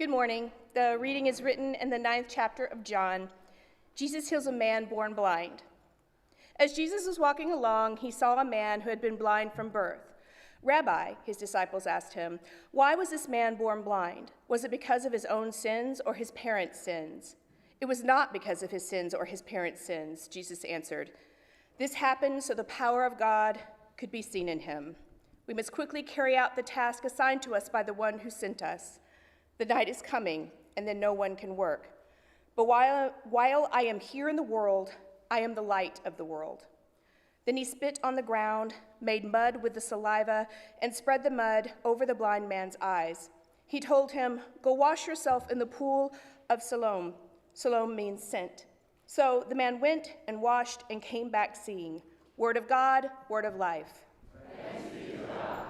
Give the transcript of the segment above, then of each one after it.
Good morning. The reading is written in the 9th chapter of John. Jesus heals a man born blind. As Jesus was walking along, he saw a man who had been blind from birth. "Rabbi," his disciples asked him, "why was this man born blind? Was it because of his own sins or his parents' sins?" "It was not because of his sins or his parents' sins," Jesus answered. "This happened so the power of God could be seen in him. We must quickly carry out the task assigned to us by the one who sent us. The night is coming, and then no one can work. But while I am here in the world, I am the light of the world." Then he spit on the ground, made mud with the saliva, and spread the mud over the blind man's eyes. He told him, "Go wash yourself in the pool of Siloam." Siloam means sent. So the man went and washed and came back seeing. Word of God, word of life. Thanks be to God.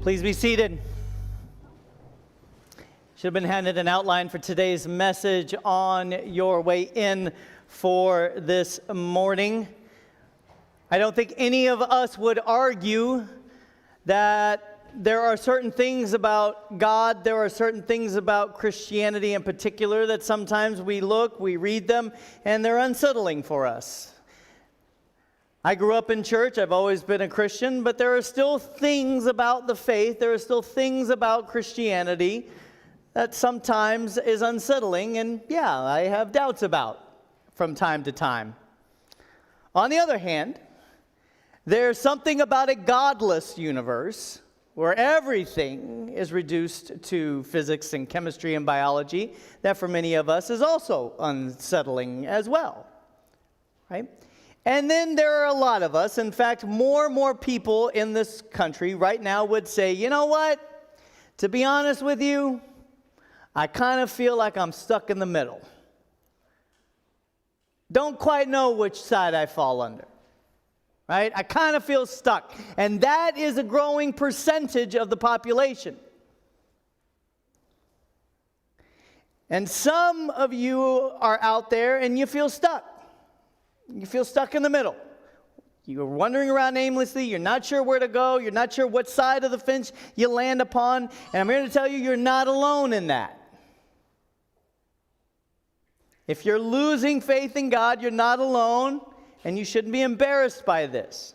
Please be seated. Should have been handed an outline for today's message on your way in for this morning. I don't think any of us would argue that there are certain things about God, there are certain things about Christianity in particular that sometimes we read them, and they're unsettling for us. I grew up in church, I've always been a Christian, but there are still things about the faith, there are still things about Christianity that sometimes is unsettling, and I have doubts about from time to time. On the other hand, there's something about a godless universe where everything is reduced to physics and chemistry and biology that for many of us is also unsettling as well, right? And then there are a lot of us, in fact, more and more people in this country right now would say, you know what? To be honest with you, I kind of feel like I'm stuck in the middle. Don't quite know which side I fall under, right? I kind of feel stuck. And that is a growing percentage of the population. And some of you are out there and you feel stuck. You feel stuck in the middle. You're wandering around aimlessly. You're not sure where to go. You're not sure what side of the fence you land upon. And I'm here to tell you, you're not alone in that. If you're losing faith in God, you're not alone, and you shouldn't be embarrassed by this.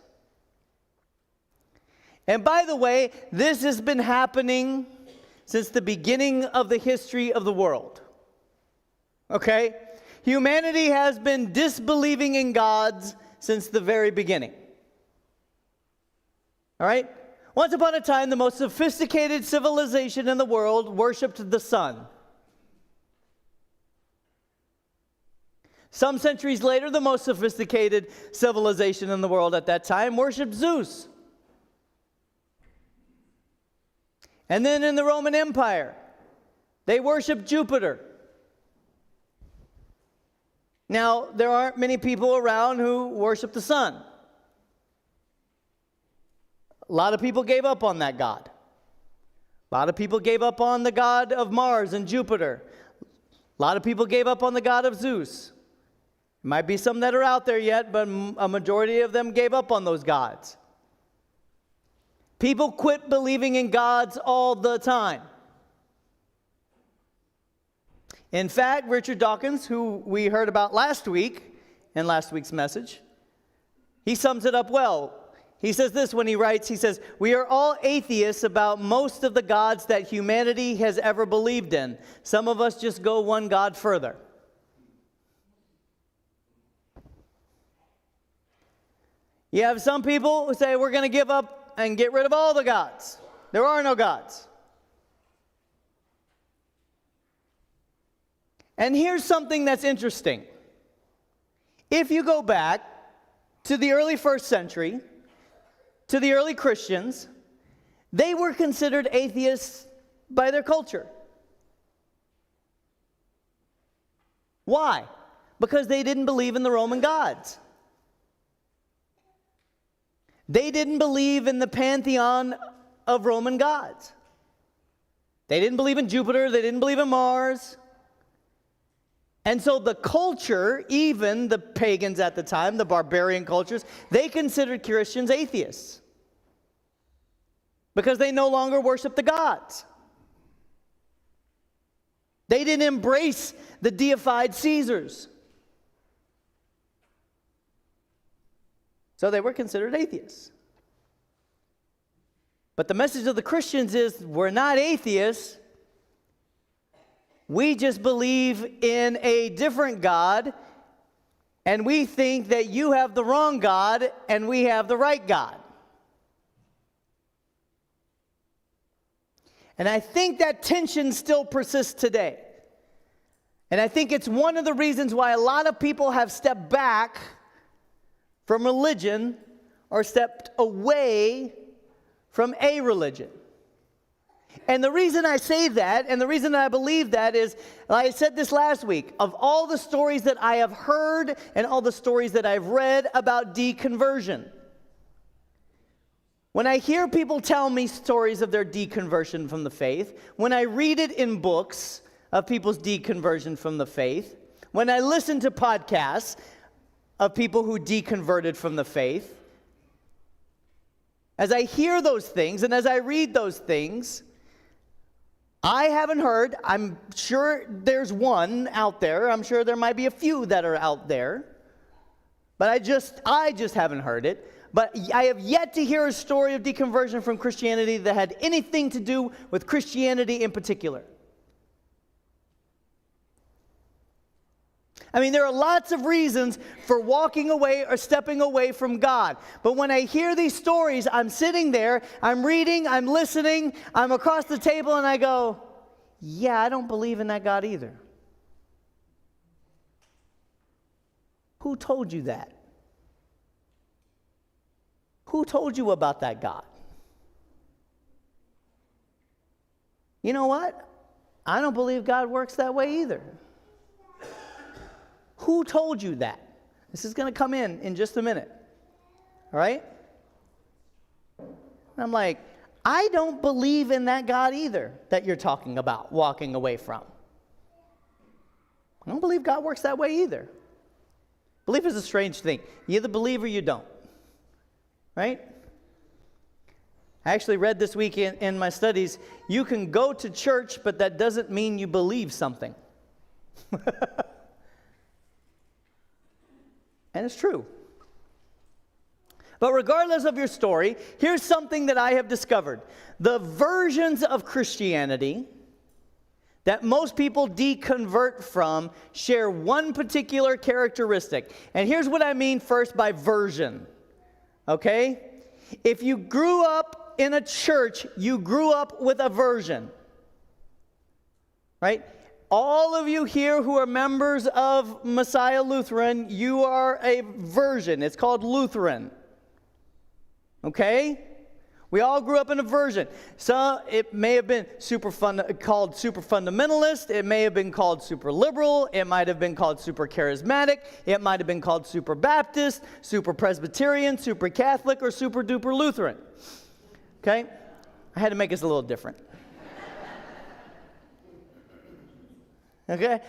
And by the way, this has been happening since the beginning of the history of the world. Okay? Humanity has been disbelieving in God since the very beginning. All right? Once upon a time, the most sophisticated civilization in the world worshipped the sun. Some centuries later, the most sophisticated civilization in the world at that time worshipped Zeus. And then in the Roman Empire, they worshipped Jupiter. Now, there aren't many people around who worship the sun. A lot of people gave up on that god. A lot of people gave up on the god of Mars and Jupiter. A lot of people gave up on the god of Zeus. There might be some that are out there yet, but a majority of them gave up on those gods. People quit believing in gods all the time. In fact, Richard Dawkins, who we heard about last week, in last week's message, he sums it up well. He says this when he writes, he says, "We are all atheists about most of the gods that humanity has ever believed in. Some of us just go one god further." You have some people who say, we're going to give up and get rid of all the gods. There are no gods. And here's something that's interesting. If you go back to the early first century, to the early Christians, they were considered atheists by their culture. Why? Because they didn't believe in the Roman gods. They didn't believe in the pantheon of Roman gods. They didn't believe in Jupiter. They didn't believe in Mars. And so the culture, even the pagans at the time, the barbarian cultures, they considered Christians atheists because they no longer worship the gods. They didn't embrace the deified Caesars. So they were considered atheists. But the message of the Christians is we're not atheists. We just believe in a different God, and we think that you have the wrong God and we have the right God. And I think that tension still persists today. And I think it's one of the reasons why a lot of people have stepped back from religion or stepped away from a religion. And the reason I say that, and the reason I believe that is, I said this last week, of all the stories that I have heard and all the stories that I've read about deconversion, when I hear people tell me stories of their deconversion from the faith, when I read it in books of people's deconversion from the faith, when I listen to podcasts of people who deconverted from the faith, as I hear those things and as I read those things, I haven't heard, I'm sure there's one out there, I'm sure there might be a few that are out there, but I just haven't heard it. But I have yet to hear a story of deconversion from Christianity that had anything to do with Christianity in particular. I mean, there are lots of reasons for walking away or stepping away from God. But when I hear these stories, I'm sitting there, I'm reading, I'm listening, I'm across the table, and I go, yeah, I don't believe in that God either. Who told you that? Who told you about that God? You know what? I don't believe God works that way either. Who told you that? This is going to come in just a minute. All right? And I'm like, I don't believe in that God either that you're talking about walking away from. I don't believe God works that way either. Belief is a strange thing. You either believe or you don't. Right? I actually read this week in my studies, you can go to church, but that doesn't mean you believe something. And it's true. But regardless of your story, here's something that I have discovered. The versions of Christianity that most people deconvert from share one particular characteristic. And here's what I mean first by version. Okay? If you grew up in a church, you grew up with a version. Right? All of you here who are members of Messiah Lutheran, you are a version. It's called Lutheran. Okay? We all grew up in a version. So it may have been called super fundamentalist. It may have been called super liberal. It might have been called super charismatic. It might have been called super Baptist, super Presbyterian, super Catholic, or super duper Lutheran. Okay? I had to make us a little different. Okay?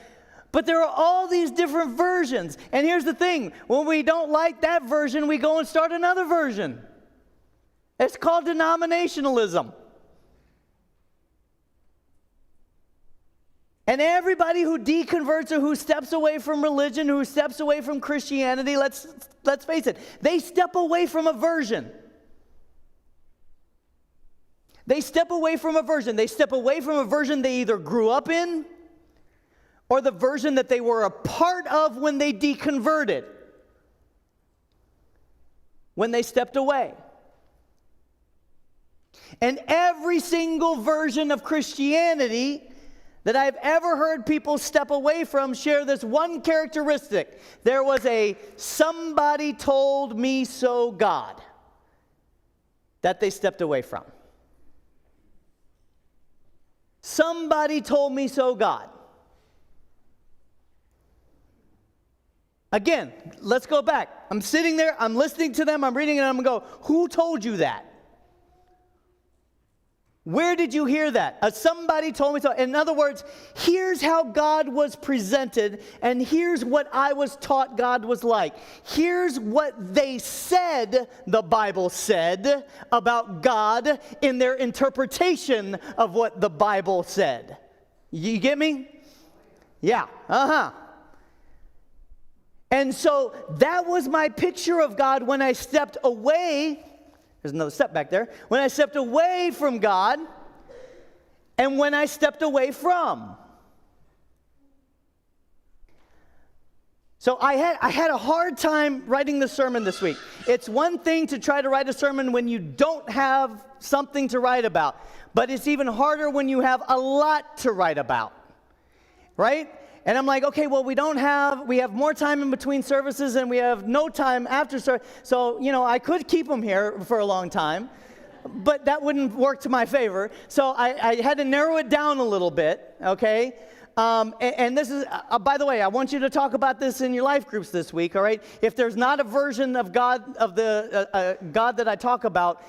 But there are all these different versions. And here's the thing. When we don't like that version, we go and start another version. It's called denominationalism. And everybody who deconverts or who steps away from religion, who steps away from Christianity, let's face it, they step away from a version. They step away from a version. They step away from a version they either grew up in or the version that they were a part of when they deconverted, when they stepped away. And every single version of Christianity that I've ever heard people step away from share this one characteristic. There was a somebody told me so God that they stepped away from. Somebody told me so God. Again, let's go back. I'm sitting there, I'm listening to them, I'm reading it, and I'm going to go, who told you that? Where did you hear that? Somebody told me so. In other words, here's how God was presented, and here's what I was taught God was like. Here's what they said, the Bible said, about God in their interpretation of what the Bible said. You get me? Yeah, And so that was my picture of God when I stepped away. There's another step back there. When I stepped away from God and when I stepped away from. So I had a hard time writing the sermon this week. It's one thing to try to write a sermon when you don't have something to write about, but it's even harder when you have a lot to write about, right? And I'm like, okay, well, we have more time in between services and we have no time after service. So, I could keep them here for a long time, but that wouldn't work to my favor. So I had to narrow it down a little bit, okay? And this is, by the way, I want you to talk about this in your life groups this week, all right? If there's not a version of God, of the God that I talk about,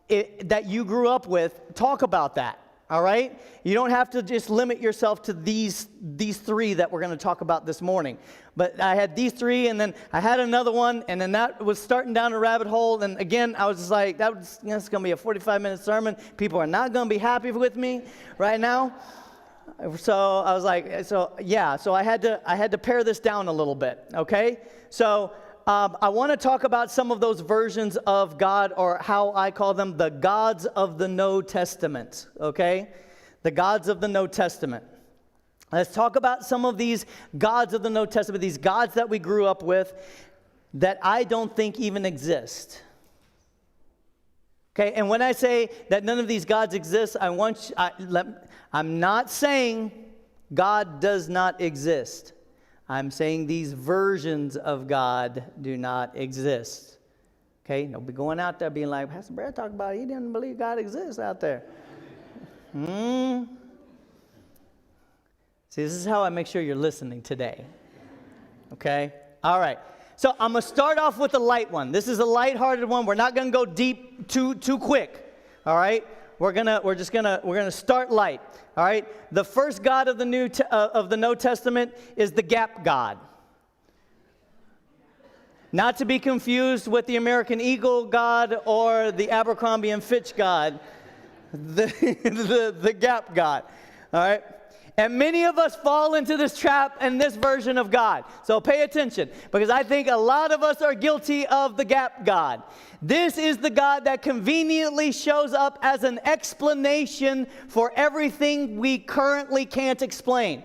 that you grew up with, talk about that. All right? You don't have to just limit yourself to these three that we're going to talk about this morning. But I had these three, and then I had another one, and then that was starting down a rabbit hole. And again, I was just like, that's going to be a 45-minute sermon. People are not going to be happy with me right now. So I was like, so I had to pare this down a little bit, okay? So I want to talk about some of those versions of God, or how I call them the gods of the No Testament, okay? The gods of the No Testament. Let's talk about some of these gods of the No Testament, these gods that we grew up with that I don't think even exist. Okay, and when I say that none of these gods exist, I'm not saying God does not exist. I'm saying these versions of God do not exist. Okay? Don't be going out there being like, Pastor Brad talked about it. He didn't believe God exists out there. See, this is how I make sure you're listening today. Okay? All right. So I'm going to start off with a light one. This is a lighthearted one. We're not going to go deep too quick. All right? We're gonna start light. All right. The first God of the No Testament is the Gap God. Not to be confused with the American Eagle God or the Abercrombie and Fitch God. The Gap God. All right. And many of us fall into this trap and this version of God. So pay attention, because I think a lot of us are guilty of the Gap God. This is the God that conveniently shows up as an explanation for everything we currently can't explain.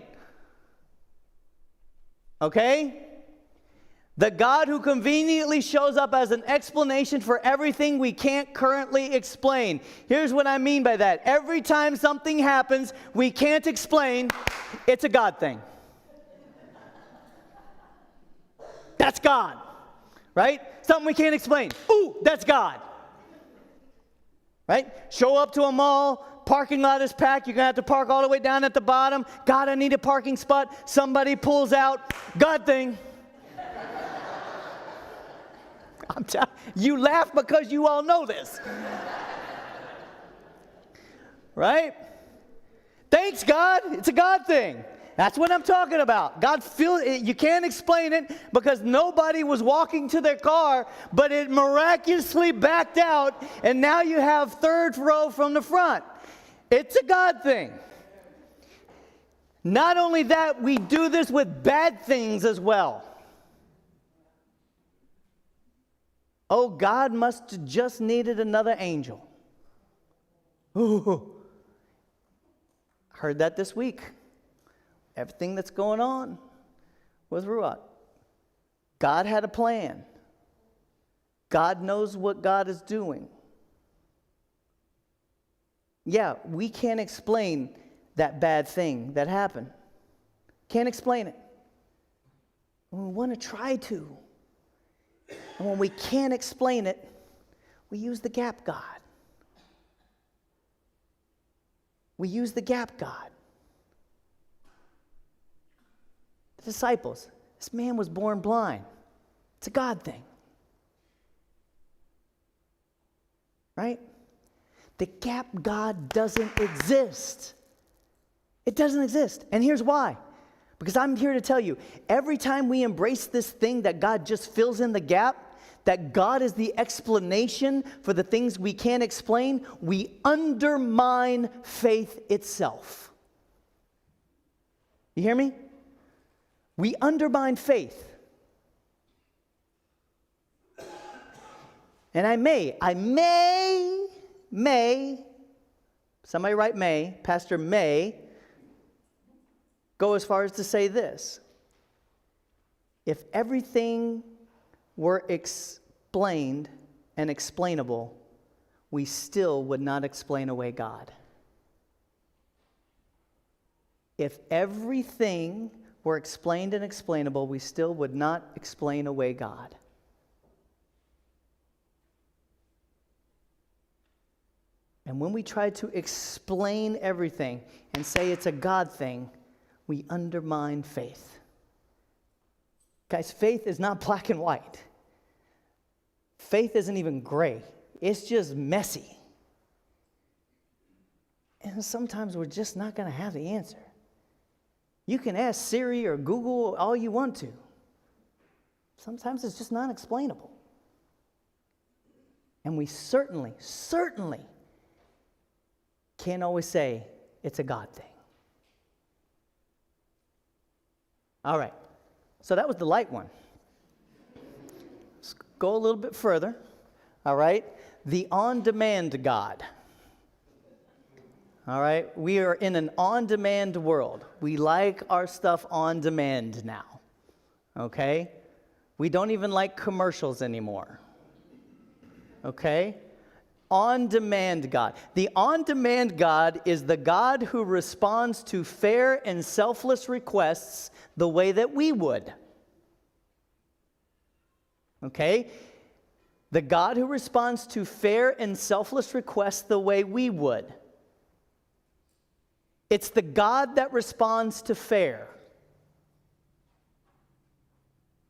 Okay? The God who conveniently shows up as an explanation for everything we can't currently explain. Here's what I mean by that. Every time something happens we can't explain, it's a God thing. That's God. Right? Something we can't explain. Ooh, that's God. Right? Show up to a mall, parking lot is packed, you're going to have to park all the way down at the bottom. God, I need a parking spot. Somebody pulls out. God thing. You laugh because you all know this. Right? Thanks, God. It's a God thing. That's what I'm talking about. God you can't explain it because nobody was walking to their car, but it miraculously backed out, and now you have third row from the front. It's a God thing. Not only that, we do this with bad things as well. Oh, God must have just needed another angel. Ooh. Heard that this week. Everything that's going on with Ruach. God had a plan. God knows what God is doing. Yeah, we can't explain that bad thing that happened. Can't explain it. We want to try to. And when we can't explain it, we use the Gap God. We use the Gap God. The disciples, This man was born blind. It's a God thing. Right? The gap God doesn't exist. It doesn't exist. And here's why. Because I'm here to tell you, every time we embrace this thing that God just fills in the gap, that God is the explanation for the things we can't explain, we undermine faith itself. You hear me? We undermine faith. And I may, somebody write may, Pastor may, go as far as to say this. If everything were explained and explainable, we still would not explain away God. If everything were explained and explainable, we still would not explain away God. And when we try to explain everything and say it's a God thing, we undermine faith. Guys, faith is not black and white. Faith isn't even gray. It's just messy. And sometimes we're just not going to have the answer. You can ask Siri or Google all you want to. Sometimes it's just not explainable. And we certainly can't always say it's a God thing. All right, so that was the light one. Let's go a little bit further. All right, the on-demand God. All right, we are in an on-demand world. We like our stuff on demand now. Okay, we don't even like commercials anymore. Okay, on-demand God. The on-demand God is the God who responds to fair and selfless requests the way that we would. Okay? The God who responds to fair and selfless requests the way we would. It's the God that responds to fair.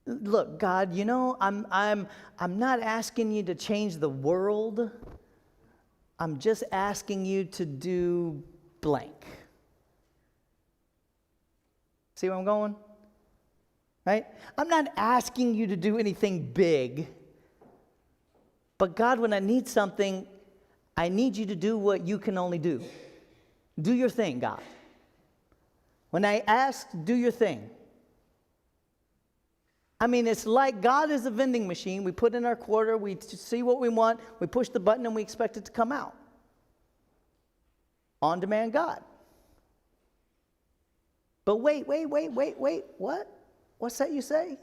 Look, God, you know, I'm not asking you to change the world. I'm just asking you to do blank. See where I'm going? Right? I'm not asking you to do anything big. But God, when I need something, I need you to do what you can only do. Do your thing, God. When I ask, do your thing. I mean, it's like God is a vending machine. We put in our quarter, we see what we want, we push the button, and we expect it to come out. On-demand God. But wait, what? What's that you say?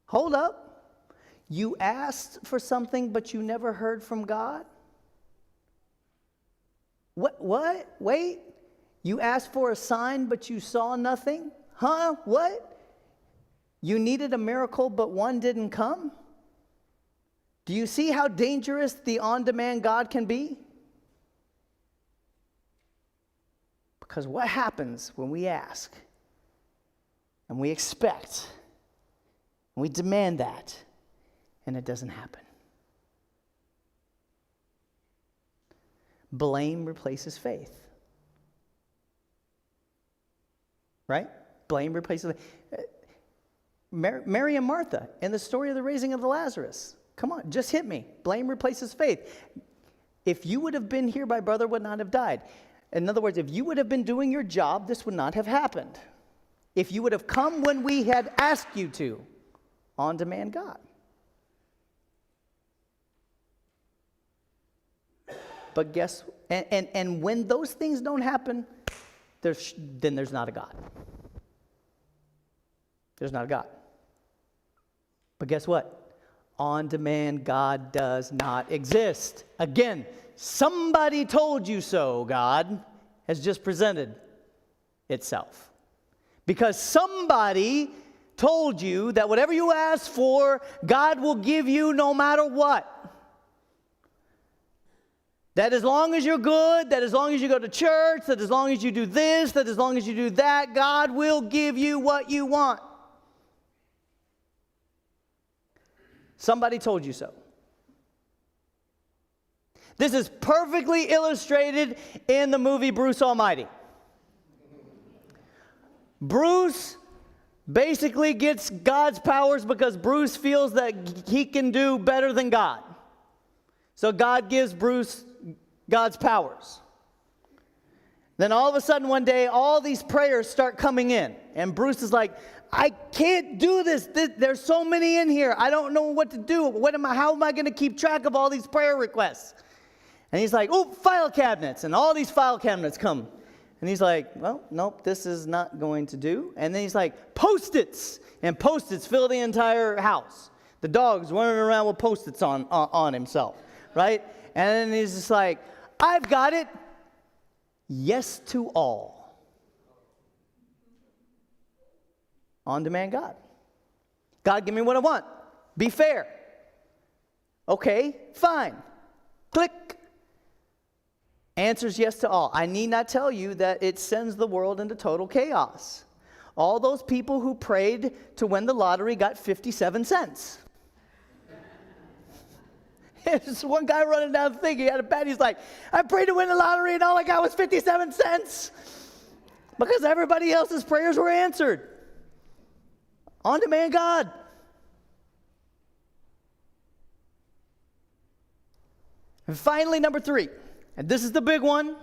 Hold up. You asked for something, but you never heard from God? What? Wait. You asked for a sign, but you saw nothing? Huh? What? You needed a miracle, but one didn't come? Do you see how dangerous the on-demand God can be? Because what happens when we ask and we expect and we demand that and it doesn't happen? Blame replaces faith. Right? Blame replaces faith. Mary and Martha in the story of the raising of the Lazarus. Come on, just hit me. Blame replaces faith. If you would have been here, my brother would not have died. In other words, if you would have been doing your job, this would not have happened. If you would have come when we had asked you to, on-demand God. But guess, and when those things don't happen, then there's not a God. There's not a God. But guess what? On-demand God does not exist. Again, somebody told you so, God, has just presented itself. Because somebody told you that whatever you ask for, God will give you no matter what. That as long as you're good, that as long as you go to church, that as long as you do this, that as long as you do that, God will give you what you want. Somebody told you so. This is perfectly illustrated in the movie Bruce Almighty. Bruce basically gets God's powers because Bruce feels that he can do better than God. So God gives Bruce God's powers. Then all of a sudden one day, all these prayers start coming in. And Bruce is like, I can't do this. There's so many in here. I don't know what to do. How am I going to keep track of all these prayer requests? And he's like, oh, file cabinets. And all these file cabinets come. And he's like, well, nope, this is not going to do. And then he's like, Post-its. And Post-its fill the entire house. The dog's running around with Post-its on himself, right? And then he's just like, I've got it. Yes to all. On-demand God. God, give me what I want. Be fair. Okay, fine. Click. Answers yes to all. I need not tell you that it sends the world into total chaos. All those people who prayed to win the lottery got 57 cents. There's one guy running down the thing. He had a bet. He's like, I prayed to win the lottery and all I got was 57 cents. Because everybody else's prayers were answered. On-demand God. And finally, number 3. And this is the big one.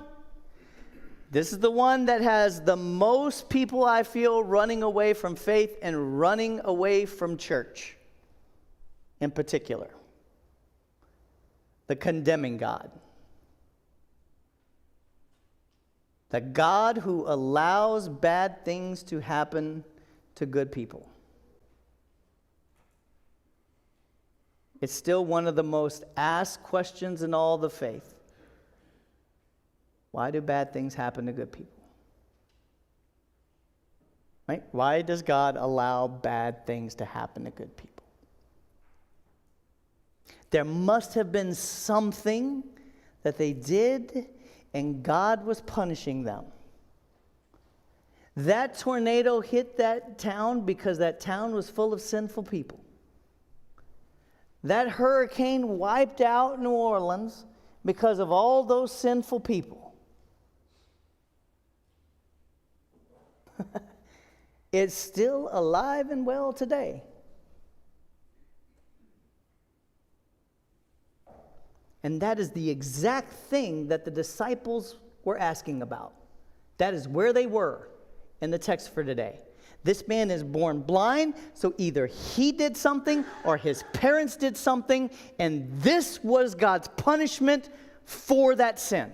This is the one that has the most people, I feel, running away from faith and running away from church in particular. The condemning God. The God who allows bad things to happen to good people. It's still one of the most asked questions in all the faith. Why do bad things happen to good people? Right? Why does God allow bad things to happen to good people? There must have been something that they did, and God was punishing them. That tornado hit that town because that town was full of sinful people. That hurricane wiped out New Orleans because of all those sinful people. It's still alive and well today. And that is the exact thing that the disciples were asking about. That is where they were in the text for today. This man is born blind, so either he did something or his parents did something, and this was God's punishment for that sin.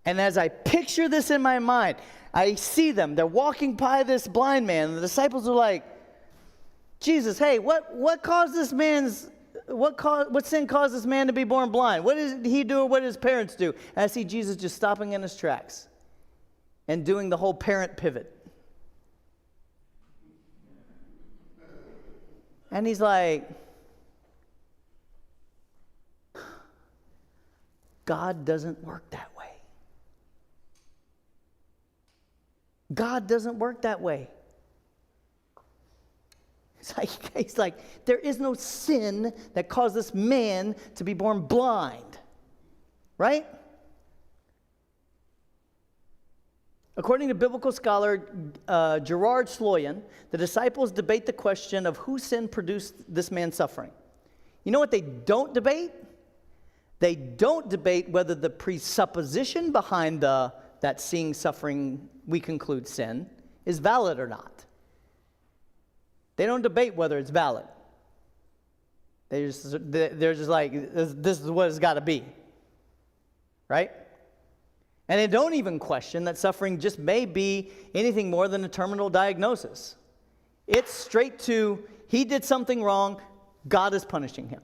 And as I picture this in my mind, I see them. They're walking by this blind man, and the disciples are like, Jesus, hey, what sin caused this man to be born blind? What did he do or what did his parents do? And I see Jesus just stopping in his tracks and doing the whole parent pivot. And he's like, God doesn't work that way. God doesn't work that way. He's like, there is no sin that caused this man to be born blind. Right? According to biblical scholar Gerard Sloyan, the disciples debate the question of whose sin produced this man's suffering. You know what they don't debate? They don't debate whether the presupposition behind that seeing suffering we conclude sin is valid or not. They don't debate whether it's valid. They're just like, this is what it's got to be. Right? And they don't even question that suffering just may be anything more than a terminal diagnosis. It's straight to, he did something wrong, God is punishing him.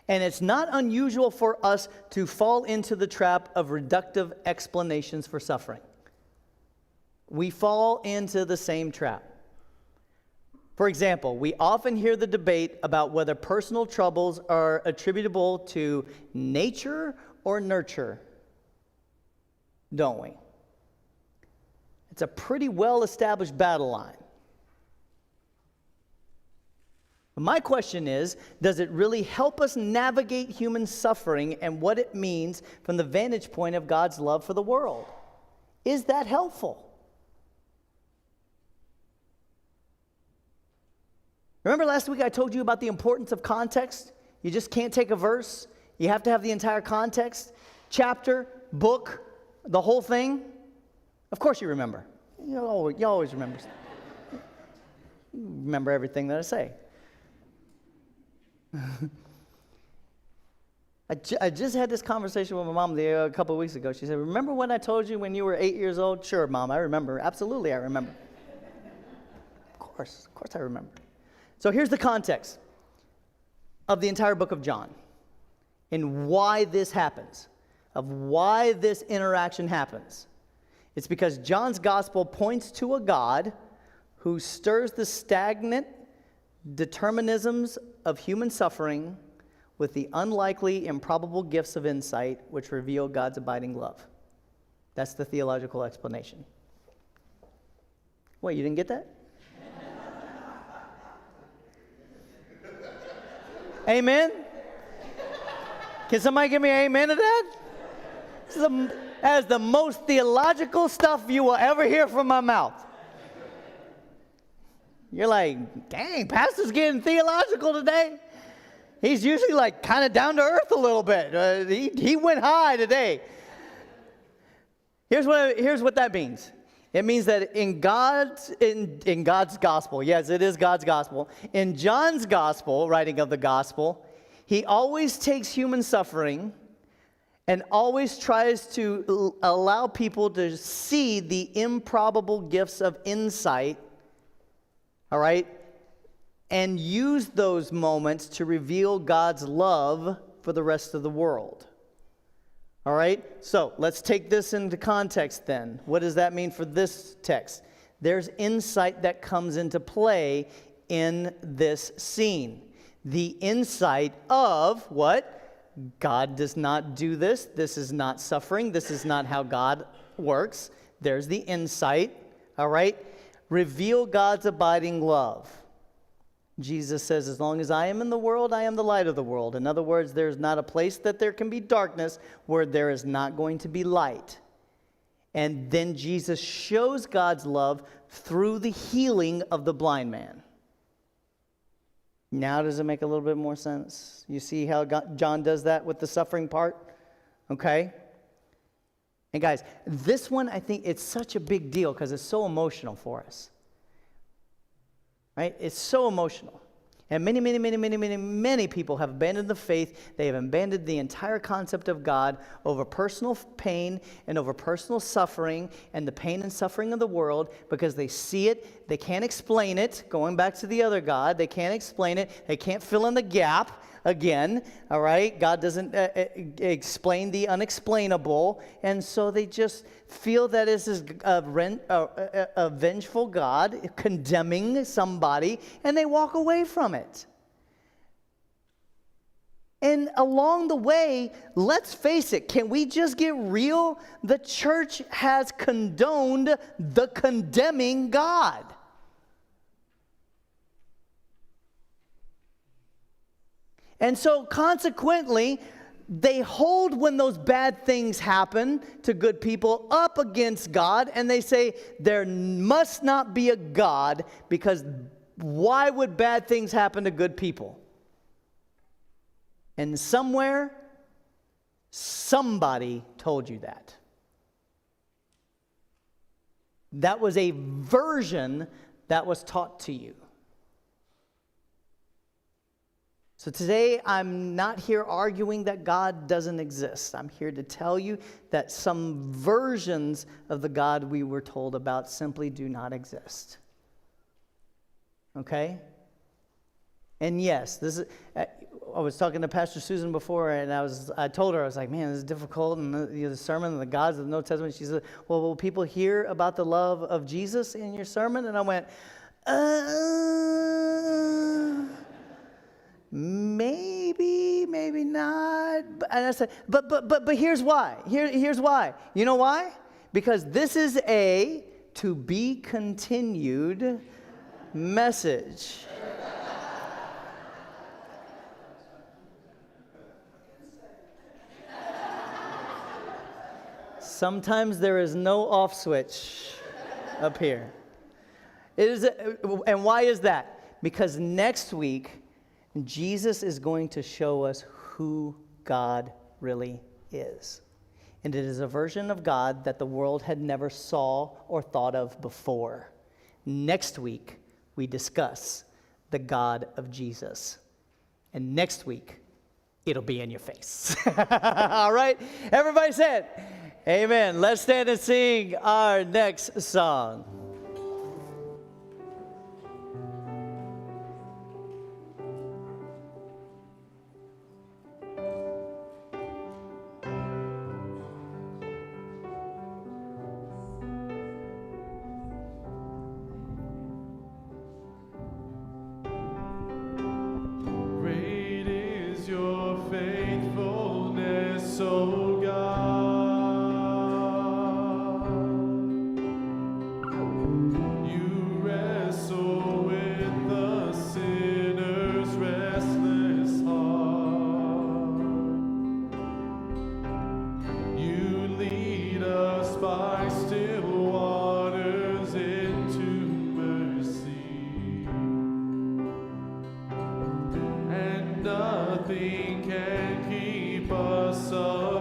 And it's not unusual for us to fall into the trap of reductive explanations for suffering. We fall into the same trap. For example, we often hear the debate about whether personal troubles are attributable to nature or nurture, don't we? It's a pretty well-established battle line. But my question is, does it really help us navigate human suffering and what it means from the vantage point of God's love for the world? Is that helpful? Remember last week I told you about the importance of context? You just can't take a verse. You have to have the entire context, chapter, book, the whole thing. Of course you remember. You always remember. You remember everything that I say. I just had this conversation with my mom a couple of weeks ago. She said, remember when I told you when you were 8 years old? Sure, Mom, I remember. Absolutely, I remember. Of course I remember. So here's the context of the entire book of John and why this happens, of why this interaction happens. It's because John's gospel points to a God who stirs the stagnant determinisms of human suffering with the unlikely, improbable gifts of insight which reveal God's abiding love. That's the theological explanation. Wait, you didn't get that? Amen? Can somebody give me an amen to that? That is the most theological stuff you will ever hear from my mouth. You're like, dang, Pastor's getting theological today. He's usually like kind of down to earth a little bit. He went high today. Here's what that means. It means that in God's gospel, yes, it is God's gospel. In John's gospel, writing of the gospel, he always takes human suffering and always tries to allow people to see the improbable gifts of insight, all right, and use those moments to reveal God's love for the rest of the world. All right, so let's take this into context then. What does that mean for this text? There's insight that comes into play in this scene. The insight of what? God does not do this. This is not suffering. This is not how God works. There's the insight, all right? Reveal God's abiding love. Jesus says, as long as I am in the world, I am the light of the world. In other words, there's not a place that there can be darkness where there is not going to be light. And then Jesus shows God's love through the healing of the blind man. Now does it make a little bit more sense? You see how John does that with the suffering part? Okay? And guys, this one, I think it's such a big deal because it's so emotional for us. Right? It's so emotional. And many people have abandoned the faith. They have abandoned the entire concept of God over personal pain and over personal suffering and the pain and suffering of the world because they see it. They can't explain it. Going back to the other God, they can't explain it. They can't fill in the gap again. All right? God doesn't explain the unexplainable. And so they just feel that this is a vengeful God condemning somebody, and they walk away from it. And along the way, let's face it, can we just get real? The church has condoned the condemning God. And so consequently, they hold when those bad things happen to good people up against God, and they say there must not be a God because why would bad things happen to good people? And somewhere, somebody told you that. That was a version that was taught to you. So today, I'm not here arguing that God doesn't exist. I'm here to tell you that some versions of the God we were told about simply do not exist. Okay? And yes, this is. I was talking to Pastor Susan before, and I told her, I was like, man, this is difficult, and the sermon and the gods of the New Testament. She said, well, will people hear about the love of Jesus in your sermon? And I went, maybe not. And I said, but here's why. Here's why. You know why? Because this is a to be continued message. Sometimes there is no off switch up here. And why is that? Because next week, Jesus is going to show us who God really is. And it is a version of God that the world had never saw or thought of before. Next week, we discuss the God of Jesus. And next week, it'll be in your face. All right? Everybody said, amen. Let's stand and sing our next song. Great is your faithfulness, O God. You wrestle with the sinner's restless heart. You lead us by still waters into mercy. And nothing can keep us apart.